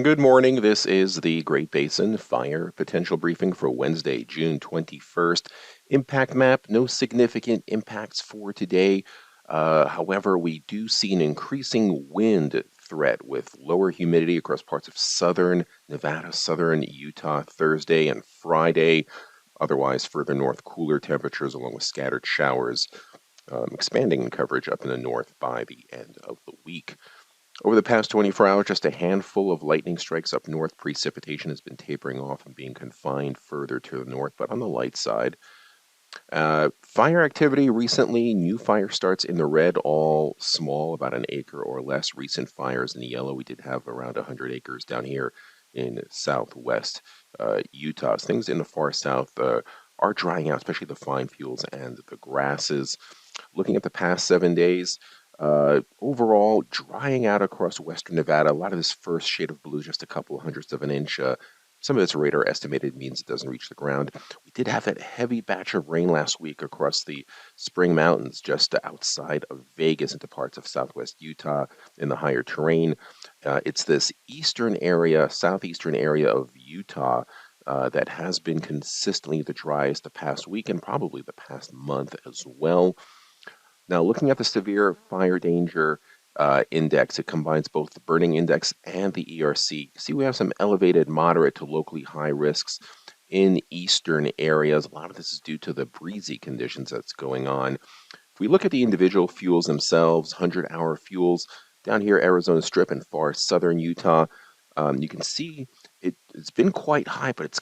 Good morning. This is the Great Basin Fire Potential Briefing for Wednesday, June 21st. Impact map, no significant impacts for today. However, we do see an increasing wind threat with lower humidity across parts of southern Nevada, southern Utah Thursday and Friday. Otherwise, further north, cooler temperatures along with scattered showers, expanding in coverage up in the north by the end of the week. Over the past 24 hours, just a handful of lightning strikes up north. Precipitation has been tapering off and being confined further to the north, but on the light side. Fire activity recently, new fire starts in the red, all small, about an acre or less. Recent fires in the yellow, we did have around 100 acres down here in southwest Utah. Things in the far south are drying out, especially the fine fuels and the grasses. Looking at the past 7 days, overall, drying out across western Nevada. A lot of this first shade of blue, just a couple hundredths of an inch. Some of it's radar estimated means it doesn't reach the ground. We did have that heavy batch of rain last week across the Spring Mountains, just outside of Vegas into parts of southwest Utah in the higher terrain. It's this eastern area, southeastern area of Utah that has been consistently the driest the past week and probably the past month as well. Now, looking at the severe fire danger index, it combines both the burning index and the ERC. See, we have some elevated, moderate to locally high risks in eastern areas. A lot of this is due to the breezy conditions that's going on. If we look at the individual fuels themselves, 100-hour fuels down here, Arizona Strip and far southern Utah, you can see it's been quite high, but it's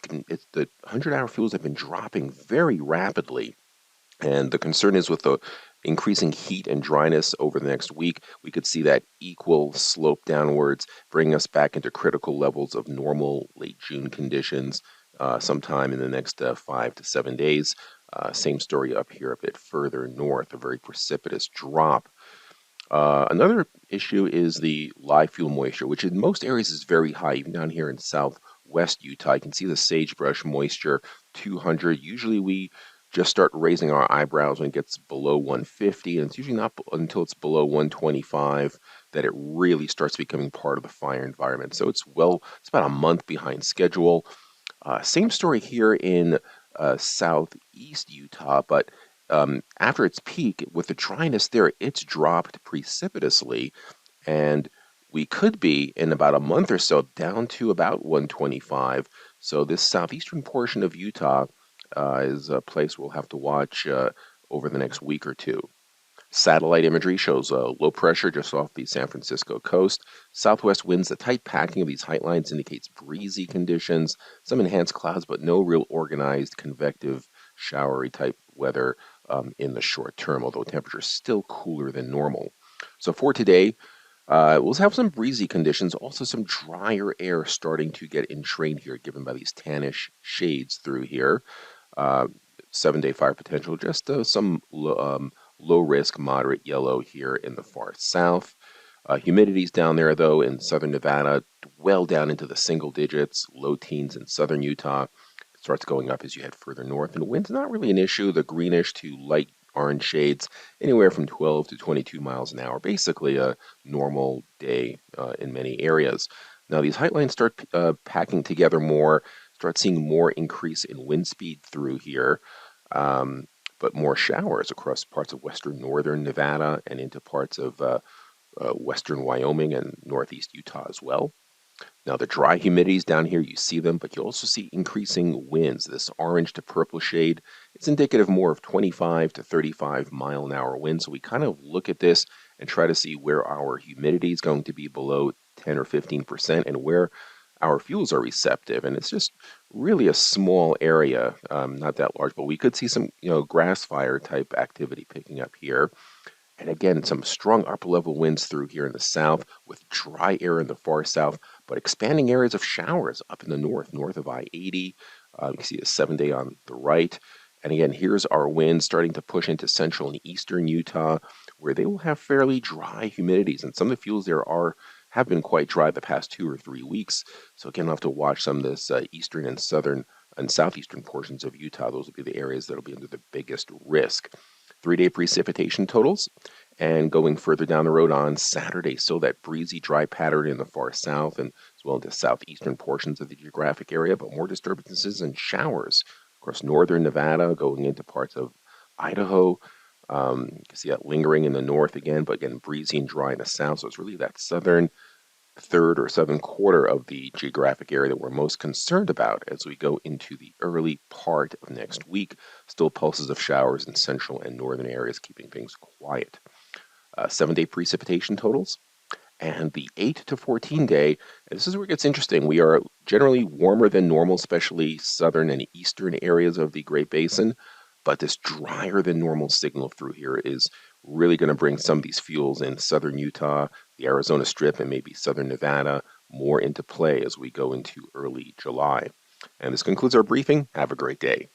the 100-hour fuels have been dropping very rapidly. And the concern is with the increasing heat and dryness over the next week, we could see that equal slope downwards, bringing us back into critical levels of normal late June conditions sometime in the next 5 to 7 days. Same story up here a bit further north, a very precipitous drop. Another issue is the live fuel moisture, which in most areas is very high, even down here in southwest Utah. You can see the sagebrush moisture, 200. Usually we just start raising our eyebrows when it gets below 150, and it's usually not until it's below 125 that it really starts becoming part of the fire environment. So it's about a month behind schedule. Same story here in southeast Utah, but after its peak, with the dryness there, it's dropped precipitously, and we could be in about a month or so down to about 125. So this southeastern portion of Utah is a place we'll have to watch over the next week or two. Satellite imagery shows low pressure just off the San Francisco coast. Southwest winds, the tight packing of these height lines indicates breezy conditions, some enhanced clouds, but no real organized convective showery type weather in the short term, although temperatures still cooler than normal. So for today, we'll have some breezy conditions, also some drier air starting to get entrained here, given by these tannish shades through here. 7-day fire potential, just some low risk, moderate yellow here in the far south. Humidity's down there, though, in southern Nevada, well down into the single digits, low teens in southern Utah. It starts going up as you head further north, and wind's not really an issue. The greenish to light orange shades, anywhere from 12 to 22 miles an hour, basically a normal day in many areas. Now, these height lines start packing together more, start seeing more increase in wind speed through here, but more showers across parts of western northern Nevada and into parts of western Wyoming and northeast Utah as well. Now, the dry humidities down here, you see them, but you also see increasing winds. This orange to purple shade, it's indicative more of 25 to 35 mile an hour winds. So we kind of look at this and try to see where our humidity is going to be below 10 or 15% and where our fuels are receptive. And it's just really a small area, not that large, but we could see some, grass fire type activity picking up here. And again, some strong upper level winds through here in the south with dry air in the far south, but expanding areas of showers up in the north of I-80. You can see the 7-day on the right. And again, here's our winds starting to push into central and eastern Utah, where they will have fairly dry humidities. And some of the fuels there have been quite dry the past 2 or 3 weeks. So again, we'll have to watch some of this eastern and southern and southeastern portions of Utah. Those will be the areas that will be under the biggest risk. 3-day precipitation totals. And going further down the road on Saturday, still that breezy, dry pattern in the far south and as well into southeastern portions of the geographic area, but more disturbances and showers across northern Nevada, going into parts of Idaho. You can see that lingering in the north again, but again, breezy and dry in the south. So it's really that southern third or southern quarter of the geographic area that we're most concerned about as we go into the early part of next week. Still pulses of showers in central and northern areas, keeping things quiet. 7-day precipitation totals. And the 8 to 14 day, and this is where it gets interesting. We are generally warmer than normal, especially southern and eastern areas of the Great Basin. But this drier than normal signal through here is really going to bring some of these fuels in southern Utah, the Arizona Strip, and maybe southern Nevada more into play as we go into early July. And this concludes our briefing. Have a great day.